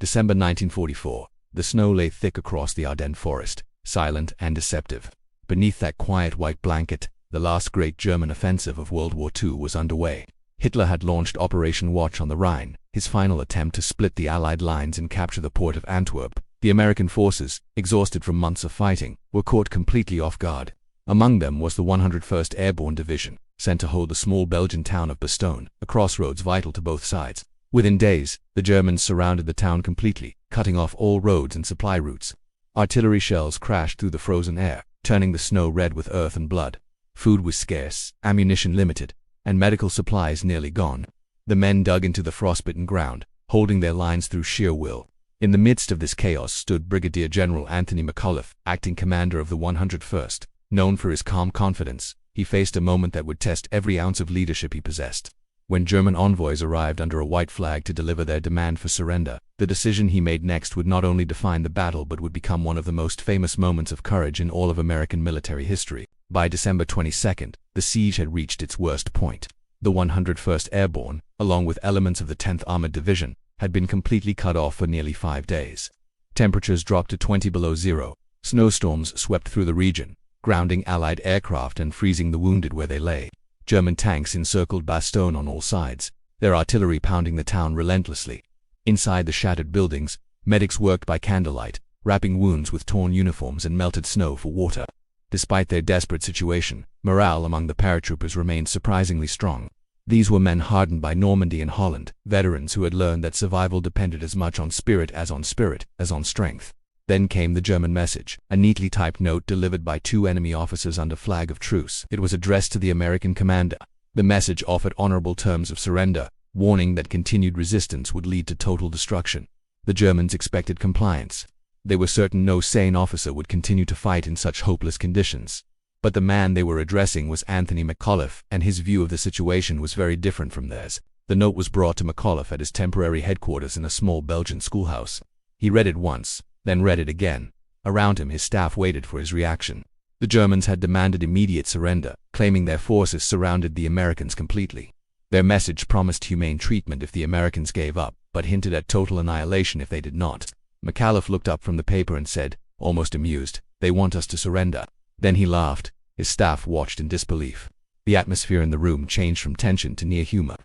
December 1944. The snow lay thick across the Ardennes forest, silent and deceptive. Beneath that quiet white blanket, the last great German offensive of World War II was underway. Hitler had launched Operation Watch on the Rhine, his final attempt to split the Allied lines and capture the port of Antwerp. The American forces, exhausted from months of fighting, were caught completely off guard. Among them was the 101st Airborne Division, sent to hold the small Belgian town of Bastogne, a crossroads vital to both sides. Within days, the Germans surrounded the town completely, cutting off all roads and supply routes. Artillery shells crashed through the frozen air, turning the snow red with earth and blood. Food was scarce, ammunition limited, and medical supplies nearly gone. The men dug into the frostbitten ground, holding their lines through sheer will. In the midst of this chaos stood Brigadier General Anthony McAuliffe, acting commander of the 101st. Known for his calm confidence, he faced a moment that would test every ounce of leadership he possessed. When German envoys arrived under a white flag to deliver their demand for surrender, the decision he made next would not only define the battle but would become one of the most famous moments of courage in all of American military history. By December 22nd, the siege had reached its worst point. The 101st Airborne, along with elements of the 10th Armored Division, had been completely cut off for nearly 5 days. Temperatures dropped to 20 below zero. Snowstorms swept through the region, grounding Allied aircraft and freezing the wounded where they lay. German tanks encircled Bastogne on all sides, their artillery pounding the town relentlessly. Inside the shattered buildings, medics worked by candlelight, wrapping wounds with torn uniforms and melted snow for water. Despite their desperate situation, morale among the paratroopers remained surprisingly strong. These were men hardened by Normandy and Holland, veterans who had learned that survival depended as much on spirit as on strength. Then came the German message, a neatly typed note delivered by 2 enemy officers under flag of truce. It was addressed to the American commander. The message offered honorable terms of surrender, warning that continued resistance would lead to total destruction. The Germans expected compliance. They were certain no sane officer would continue to fight in such hopeless conditions. But the man they were addressing was Anthony McAuliffe, and his view of the situation was very different from theirs. The note was brought to McAuliffe at his temporary headquarters in a small Belgian schoolhouse. He read it once, then read it again. Around him his staff waited for his reaction. The Germans had demanded immediate surrender, claiming their forces surrounded the Americans completely. Their message promised humane treatment if the Americans gave up, but hinted at total annihilation if they did not. McAuliffe looked up from the paper and said, almost amused, "They want us to surrender." Then he laughed. His staff watched in disbelief. The atmosphere in the room changed from tension to near humor.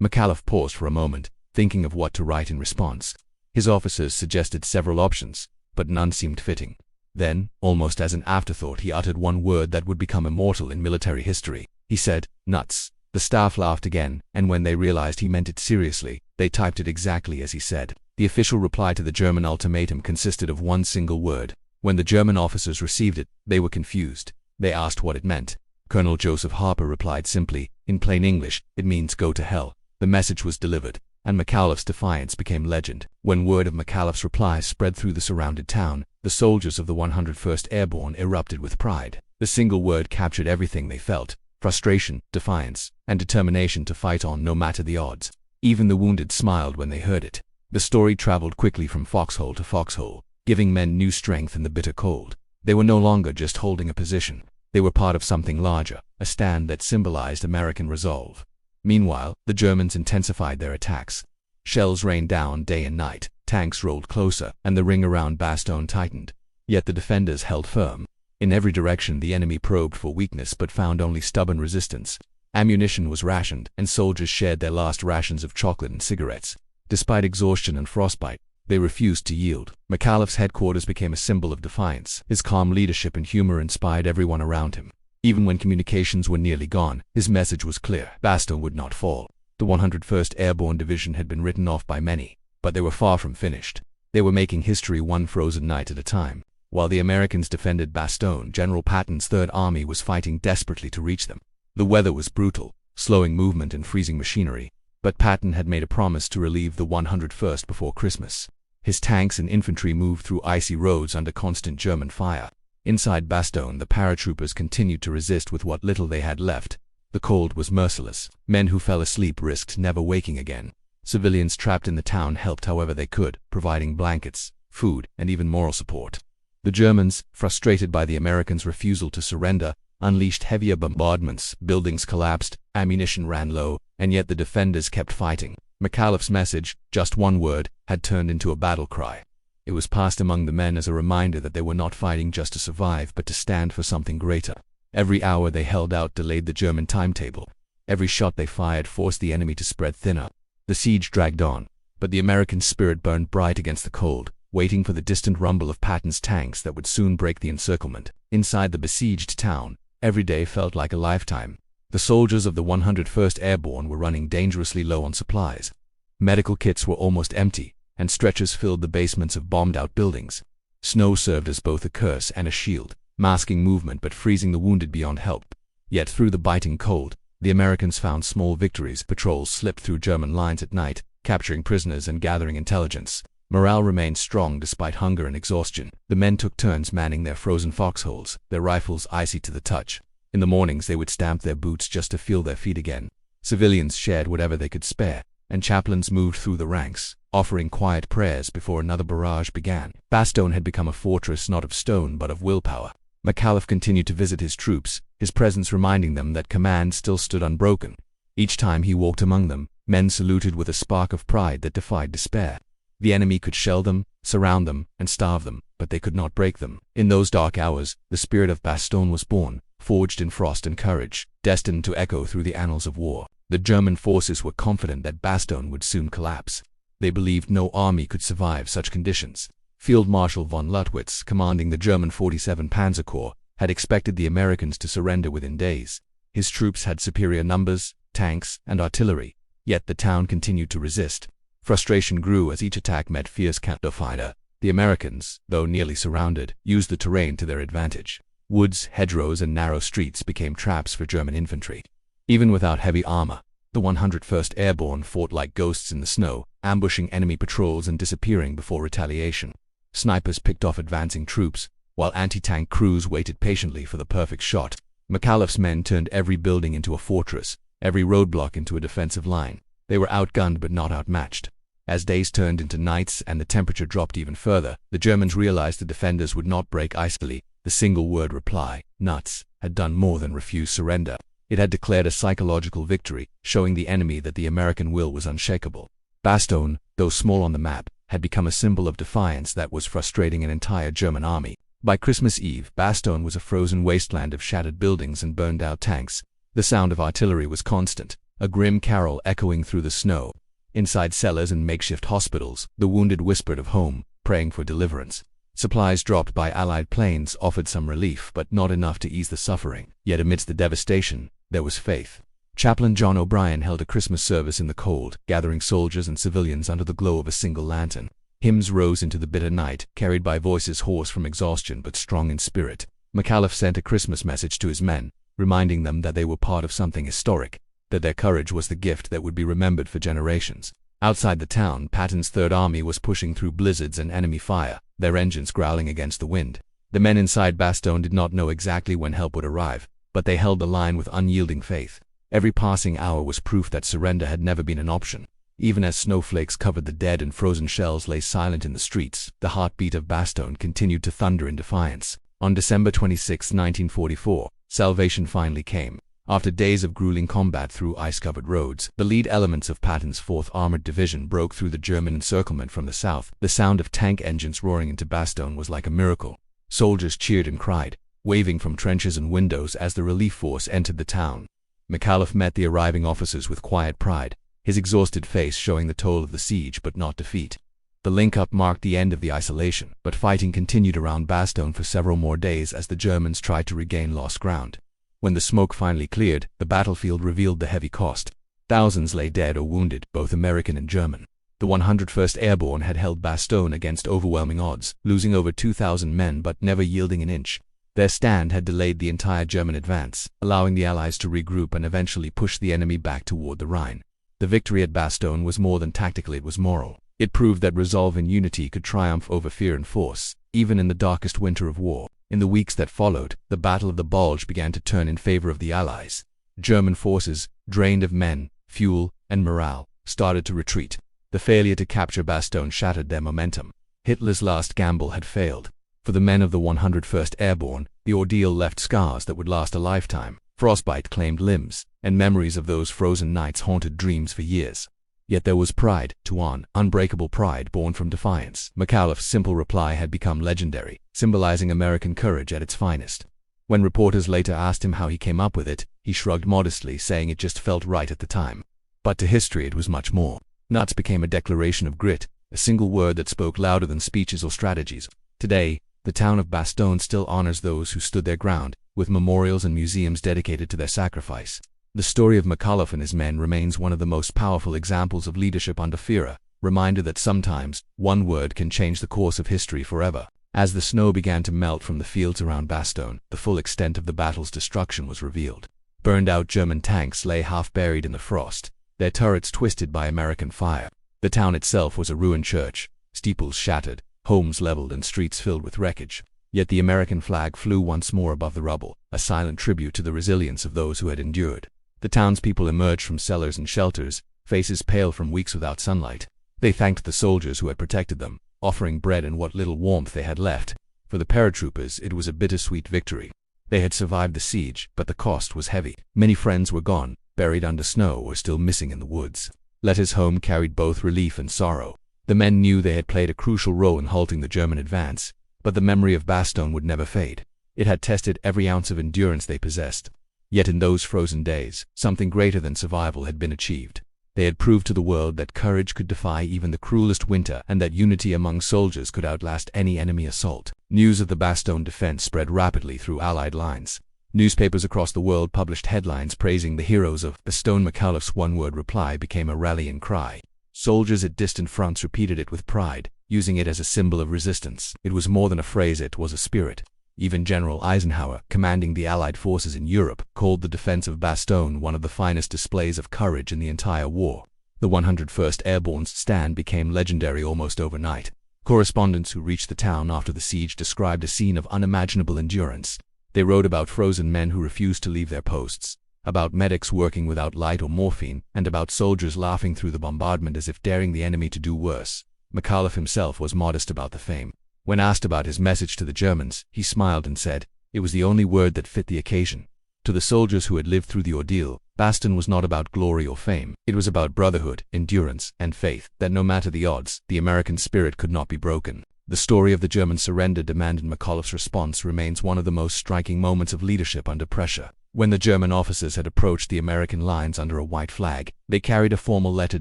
McAuliffe paused for a moment, thinking of what to write in response. His officers suggested several options, but none seemed fitting. Then, almost as an afterthought, he uttered one word that would become immortal in military history. He said, "Nuts." The staff laughed again, and when they realized he meant it seriously, they typed it exactly as he said. The official reply to the German ultimatum consisted of one single word. When the German officers received it, they were confused. They asked what it meant. Colonel Joseph Harper replied simply, in plain English, "It means go to hell." The message was delivered, and McAuliffe's defiance became legend. When word of McAuliffe's reply spread through the surrounded town, the soldiers of the 101st Airborne erupted with pride. The single word captured everything they felt: frustration, defiance, and determination to fight on no matter the odds. Even the wounded smiled when they heard it. The story traveled quickly from foxhole to foxhole, giving men new strength in the bitter cold. They were no longer just holding a position. They were part of something larger, a stand that symbolized American resolve. Meanwhile, the Germans intensified their attacks. Shells rained down day and night, tanks rolled closer, and the ring around Bastogne tightened. Yet the defenders held firm. In every direction the enemy probed for weakness but found only stubborn resistance. Ammunition was rationed, and soldiers shared their last rations of chocolate and cigarettes. Despite exhaustion and frostbite, they refused to yield. McAuliffe's headquarters became a symbol of defiance. His calm leadership and humor inspired everyone around him. Even when communications were nearly gone, his message was clear: Bastogne would not fall. The 101st Airborne Division had been written off by many, but they were far from finished. They were making history one frozen night at a time. While the Americans defended Bastogne, General Patton's Third Army was fighting desperately to reach them. The weather was brutal, slowing movement and freezing machinery, but Patton had made a promise to relieve the 101st before Christmas. His tanks and infantry moved through icy roads under constant German fire. Inside Bastogne, the paratroopers continued to resist with what little they had left. The cold was merciless. Men who fell asleep risked never waking again. Civilians trapped in the town helped however they could, providing blankets, food, and even moral support. The Germans, frustrated by the Americans' refusal to surrender, unleashed heavier bombardments. Buildings collapsed, ammunition ran low, and yet the defenders kept fighting. McAuliffe's message, just one word, had turned into a battle cry. It was passed among the men as a reminder that they were not fighting just to survive but to stand for something greater. Every hour they held out delayed the German timetable. Every shot they fired forced the enemy to spread thinner. The siege dragged on, but the American spirit burned bright against the cold, waiting for the distant rumble of Patton's tanks that would soon break the encirclement. Inside the besieged town, every day felt like a lifetime. The soldiers of the 101st Airborne were running dangerously low on supplies. Medical kits were almost empty, and stretchers filled the basements of bombed-out buildings. Snow served as both a curse and a shield, masking movement but freezing the wounded beyond help. Yet through the biting cold, the Americans found small victories. Patrols slipped through German lines at night, capturing prisoners and gathering intelligence. Morale remained strong despite hunger and exhaustion. The men took turns manning their frozen foxholes, their rifles icy to the touch. In the mornings they would stamp their boots just to feel their feet again. Civilians shared whatever they could spare, and chaplains moved through the ranks, offering quiet prayers before another barrage began. Bastogne had become a fortress not of stone but of willpower. McAuliffe continued to visit his troops, his presence reminding them that command still stood unbroken. Each time he walked among them, men saluted with a spark of pride that defied despair. The enemy could shell them, surround them, and starve them, but they could not break them. In those dark hours, the spirit of Bastogne was born, forged in frost and courage, destined to echo through the annals of war. The German forces were confident that Bastogne would soon collapse. They believed no army could survive such conditions. Field Marshal von Lüttwitz, commanding the German 47 Panzer Corps, had expected the Americans to surrender within days. His troops had superior numbers, tanks, and artillery, yet the town continued to resist. Frustration grew as each attack met fierce counterfire. The Americans, though nearly surrounded, used the terrain to their advantage. Woods, hedgerows, and narrow streets became traps for German infantry. Even without heavy armor, the 101st Airborne fought like ghosts in the snow, ambushing enemy patrols and disappearing before retaliation. Snipers picked off advancing troops, while anti-tank crews waited patiently for the perfect shot. McAuliffe's men turned every building into a fortress, every roadblock into a defensive line. They were outgunned but not outmatched. As days turned into nights and the temperature dropped even further, the Germans realized the defenders would not break icily. The single-word reply, "nuts," had done more than refuse surrender. It had declared a psychological victory, showing the enemy that the American will was unshakable. Bastogne, though small on the map, had become a symbol of defiance that was frustrating an entire German army. By Christmas Eve, Bastogne was a frozen wasteland of shattered buildings and burned-out tanks. The sound of artillery was constant, a grim carol echoing through the snow. Inside cellars and makeshift hospitals, the wounded whispered of home, praying for deliverance. Supplies dropped by Allied planes offered some relief, but not enough to ease the suffering. Yet amidst the devastation, there was faith. Chaplain John O'Brien held a Christmas service in the cold, gathering soldiers and civilians under the glow of a single lantern. Hymns rose into the bitter night, carried by voices hoarse from exhaustion but strong in spirit. McAuliffe sent a Christmas message to his men, reminding them that they were part of something historic, that their courage was the gift that would be remembered for generations. Outside the town, Patton's Third Army was pushing through blizzards and enemy fire, their engines growling against the wind. The men inside Bastogne did not know exactly when help would arrive, but they held the line with unyielding faith. Every passing hour was proof that surrender had never been an option. Even as snowflakes covered the dead and frozen shells lay silent in the streets, the heartbeat of Bastogne continued to thunder in defiance. On December 26, 1944, salvation finally came. After days of grueling combat through ice-covered roads, the lead elements of Patton's 4th Armored Division broke through the German encirclement from the south. The sound of tank engines roaring into Bastogne was like a miracle. Soldiers cheered and cried, waving from trenches and windows as the relief force entered the town. McAuliffe met the arriving officers with quiet pride, his exhausted face showing the toll of the siege but not defeat. The link-up marked the end of the isolation, but fighting continued around Bastogne for several more days as the Germans tried to regain lost ground. When the smoke finally cleared, the battlefield revealed the heavy cost. Thousands lay dead or wounded, both American and German. The 101st Airborne had held Bastogne against overwhelming odds, losing over 2,000 men but never yielding an inch. Their stand had delayed the entire German advance, allowing the Allies to regroup and eventually push the enemy back toward the Rhine. The victory at Bastogne was more than tactical, it was moral. It proved that resolve and unity could triumph over fear and force, even in the darkest winter of war. In the weeks that followed, the Battle of the Bulge began to turn in favor of the Allies. German forces, drained of men, fuel, and morale, started to retreat. The failure to capture Bastogne shattered their momentum. Hitler's last gamble had failed. For the men of the 101st Airborne, the ordeal left scars that would last a lifetime. Frostbite claimed limbs, and memories of those frozen nights haunted dreams for years. Yet there was pride, Tuan, unbreakable pride born from defiance. McAuliffe's simple reply had become legendary, symbolizing American courage at its finest. When reporters later asked him how he came up with it, he shrugged modestly, saying it just felt right at the time. But to history it was much more. Nuts became a declaration of grit, a single word that spoke louder than speeches or strategies. Today, the town of Bastogne still honors those who stood their ground, with memorials and museums dedicated to their sacrifice. The story of McAuliffe and his men remains one of the most powerful examples of leadership under fear, a reminder that sometimes one word can change the course of history forever. As the snow began to melt from the fields around Bastogne, the full extent of the battle's destruction was revealed. Burned-out German tanks lay half-buried in the frost, their turrets twisted by American fire. The town itself was a ruined church, steeples shattered, homes leveled and streets filled with wreckage. Yet the American flag flew once more above the rubble, a silent tribute to the resilience of those who had endured. The townspeople emerged from cellars and shelters, faces pale from weeks without sunlight. They thanked the soldiers who had protected them, offering bread and what little warmth they had left. For the paratroopers, it was a bittersweet victory. They had survived the siege, but the cost was heavy. Many friends were gone, buried under snow or still missing in the woods. Letters home carried both relief and sorrow. The men knew they had played a crucial role in halting the German advance, but the memory of Bastogne would never fade. It had tested every ounce of endurance they possessed. Yet in those frozen days, something greater than survival had been achieved. They had proved to the world that courage could defy even the cruelest winter and that unity among soldiers could outlast any enemy assault. News of the Bastogne defense spread rapidly through Allied lines. Newspapers across the world published headlines praising the heroes of Bastogne. McAuliffe's one-word reply became a rallying cry. Soldiers at distant fronts repeated it with pride, using it as a symbol of resistance. It was more than a phrase, it was a spirit. Even General Eisenhower, commanding the Allied forces in Europe, called the defense of Bastogne one of the finest displays of courage in the entire war. The 101st Airborne's stand became legendary almost overnight. Correspondents who reached the town after the siege described a scene of unimaginable endurance. They wrote about frozen men who refused to leave their posts, about medics working without light or morphine, and about soldiers laughing through the bombardment as if daring the enemy to do worse. McAuliffe himself was modest about the fame. When asked about his message to the Germans, he smiled and said, it was the only word that fit the occasion. To the soldiers who had lived through the ordeal, Bastogne was not about glory or fame. It was about brotherhood, endurance, and faith, that no matter the odds, the American spirit could not be broken. The story of the German surrender demanded McAuliffe's response remains one of the most striking moments of leadership under pressure. When the German officers had approached the American lines under a white flag, they carried a formal letter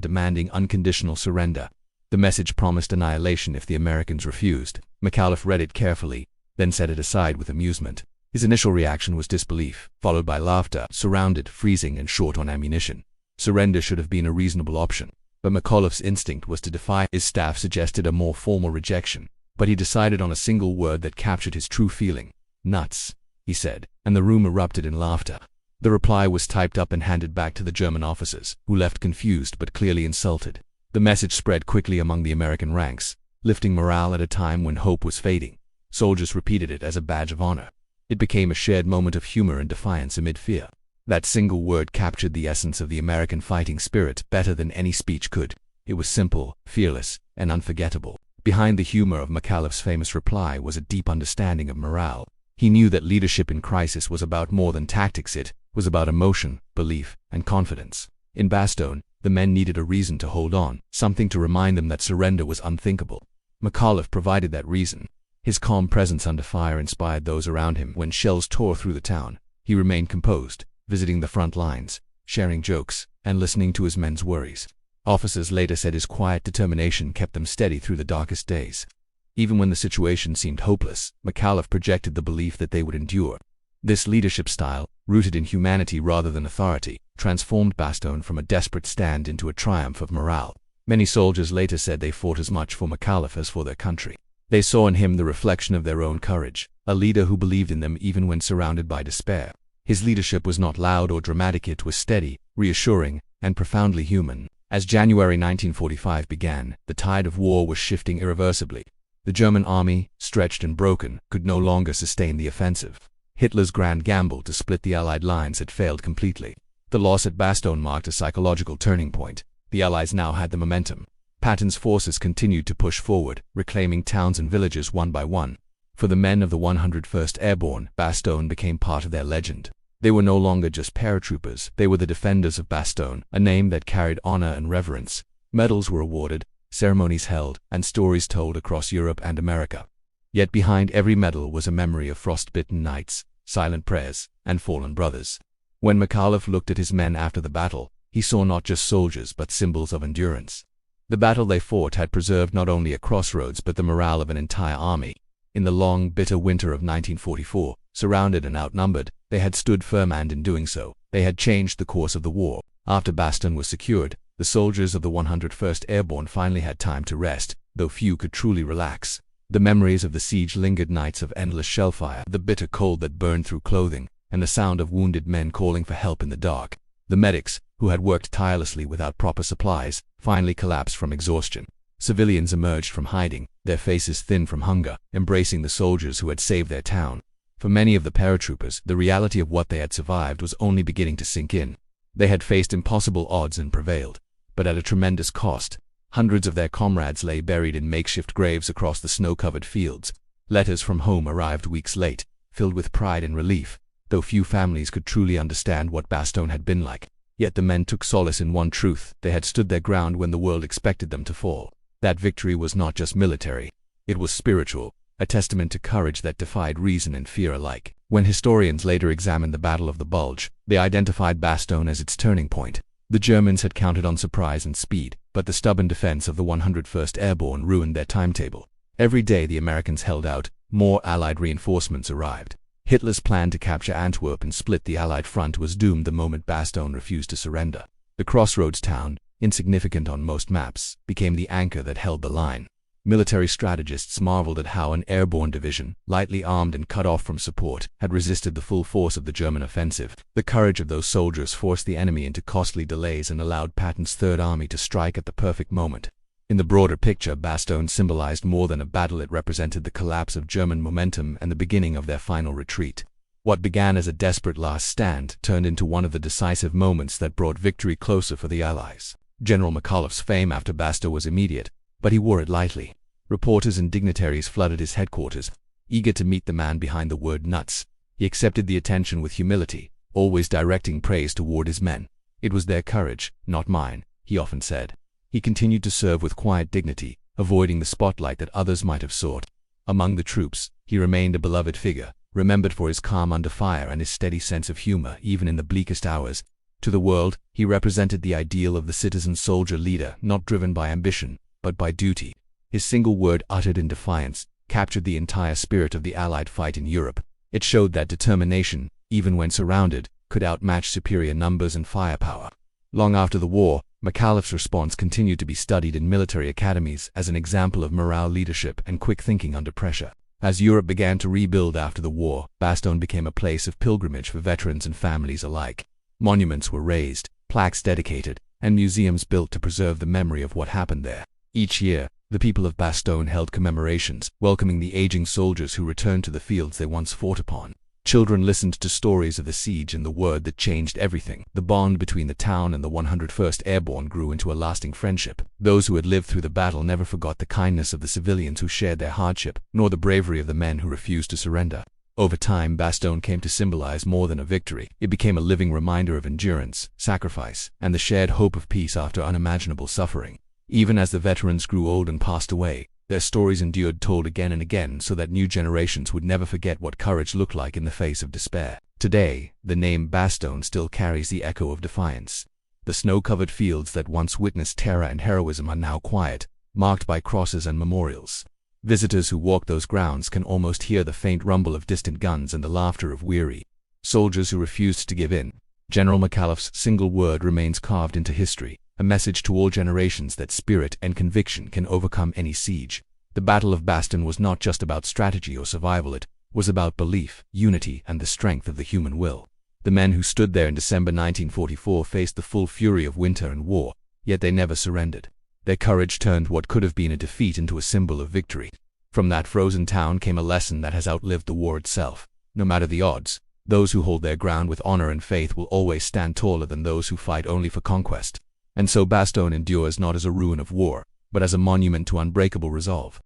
demanding unconditional surrender. The message promised annihilation if the Americans refused. McAuliffe read it carefully, then set it aside with amusement. His initial reaction was disbelief, followed by laughter. Surrounded, freezing, and short on ammunition. Surrender should have been a reasonable option, but McAuliffe's instinct was to defy. His staff suggested a more formal rejection, but he decided on a single word that captured his true feeling. Nuts, he said, and the room erupted in laughter. The reply was typed up and handed back to the German officers, who left confused but clearly insulted. The message spread quickly among the American ranks, lifting morale at a time when hope was fading. Soldiers repeated it as a badge of honor. It became a shared moment of humor and defiance amid fear. That single word captured the essence of the American fighting spirit better than any speech could. It was simple, fearless, and unforgettable. Behind the humor of McAuliffe's famous reply was a deep understanding of morale. He knew that leadership in crisis was about more than tactics. It was about emotion, belief, and confidence. In Bastogne, the men needed a reason to hold on, something to remind them that surrender was unthinkable. McAuliffe provided that reason. His calm presence under fire inspired those around him. When shells tore through the town, he remained composed, visiting the front lines, sharing jokes, and listening to his men's worries. Officers later said his quiet determination kept them steady through the darkest days. Even when the situation seemed hopeless, McAuliffe projected the belief that they would endure. This leadership style, rooted in humanity rather than authority, transformed Bastogne from a desperate stand into a triumph of morale. Many soldiers later said they fought as much for McAuliffe as for their country. They saw in him the reflection of their own courage, a leader who believed in them even when surrounded by despair. His leadership was not loud or dramatic, it was steady, reassuring, and profoundly human. As January 1945 began, the tide of war was shifting irreversibly. The German army, stretched and broken, could no longer sustain the offensive. Hitler's grand gamble to split the Allied lines had failed completely. The loss at Bastogne marked a psychological turning point. The Allies now had the momentum. Patton's forces continued to push forward, reclaiming towns and villages one by one. For the men of the 101st Airborne, Bastogne became part of their legend. They were no longer just paratroopers, they were the defenders of Bastogne, a name that carried honor and reverence. Medals were awarded, ceremonies held, and stories told across Europe and America. Yet behind every medal was a memory of frostbitten nights, silent prayers, and fallen brothers. When McAuliffe looked at his men after the battle, he saw not just soldiers but symbols of endurance. The battle they fought had preserved not only a crossroads but the morale of an entire army. In the long, bitter winter of 1944, surrounded and outnumbered, they had stood firm, and in doing so, they had changed the course of the war. After Bastogne was secured, the soldiers of the 101st Airborne finally had time to rest, though few could truly relax. The memories of the siege lingered, nights of endless shellfire, the bitter cold that burned through clothing, and the sound of wounded men calling for help in the dark. The medics, who had worked tirelessly without proper supplies, finally collapsed from exhaustion. Civilians emerged from hiding, their faces thin from hunger, embracing the soldiers who had saved their town. For many of the paratroopers, the reality of what they had survived was only beginning to sink in. They had faced impossible odds and prevailed, but at a tremendous cost. Hundreds of their comrades lay buried in makeshift graves across the snow-covered fields. Letters from home arrived weeks late, filled with pride and relief, though few families could truly understand what Bastogne had been like. Yet the men took solace in one truth: they had stood their ground when the world expected them to fall. That victory was not just military, it was spiritual, a testament to courage that defied reason and fear alike. When historians later examined the Battle of the Bulge, they identified Bastogne as its turning point. The Germans had counted on surprise and speed, but the stubborn defense of the 101st Airborne ruined their timetable. Every day the Americans held out, more Allied reinforcements arrived. Hitler's plan to capture Antwerp and split the Allied front was doomed the moment Bastogne refused to surrender. The crossroads town, insignificant on most maps, became the anchor that held the line. Military strategists marveled at how an airborne division, lightly armed and cut off from support, had resisted the full force of the German offensive. The courage of those soldiers forced the enemy into costly delays and allowed Patton's Third Army to strike at the perfect moment. In the broader picture, Bastogne symbolized more than a battle. It represented the collapse of German momentum and the beginning of their final retreat. What began as a desperate last stand turned into one of the decisive moments that brought victory closer for the Allies. General McAuliffe's fame after Bastogne was immediate, but he wore it lightly. Reporters and dignitaries flooded his headquarters, eager to meet the man behind the word nuts. He accepted the attention with humility, always directing praise toward his men. "It was their courage, not mine," he often said. He continued to serve with quiet dignity, avoiding the spotlight that others might have sought. Among the troops, he remained a beloved figure, remembered for his calm under fire and his steady sense of humor even in the bleakest hours. To the world, he represented the ideal of the citizen soldier leader, not driven by ambition, but by duty. His single word, uttered in defiance, captured the entire spirit of the Allied fight in Europe. It showed that determination, even when surrounded, could outmatch superior numbers and firepower. Long after the war, McAuliffe's response continued to be studied in military academies as an example of morale, leadership, and quick thinking under pressure. As Europe began to rebuild after the war, Bastogne became a place of pilgrimage for veterans and families alike. Monuments were raised, plaques dedicated, and museums built to preserve the memory of what happened there. Each year, the people of Bastogne held commemorations, welcoming the aging soldiers who returned to the fields they once fought upon. Children listened to stories of the siege and the word that changed everything. The bond between the town and the 101st Airborne grew into a lasting friendship. Those who had lived through the battle never forgot the kindness of the civilians who shared their hardship, nor the bravery of the men who refused to surrender. Over time, Bastogne came to symbolize more than a victory. It became a living reminder of endurance, sacrifice, and the shared hope of peace after unimaginable suffering. Even as the veterans grew old and passed away, their stories endured, told again and again, so that new generations would never forget what courage looked like in the face of despair. Today, the name Bastogne still carries the echo of defiance. The snow-covered fields that once witnessed terror and heroism are now quiet, marked by crosses and memorials. Visitors who walk those grounds can almost hear the faint rumble of distant guns and the laughter of weary soldiers who refused to give in. General McAuliffe's single word remains carved into history, a message to all generations that spirit and conviction can overcome any siege. The Battle of Bastogne was not just about strategy or survival, it was about belief, unity, and the strength of the human will. The men who stood there in December 1944 faced the full fury of winter and war, yet they never surrendered. Their courage turned what could have been a defeat into a symbol of victory. From that frozen town came a lesson that has outlived the war itself. No matter the odds, those who hold their ground with honor and faith will always stand taller than those who fight only for conquest. And so Bastogne endures not as a ruin of war, but as a monument to unbreakable resolve.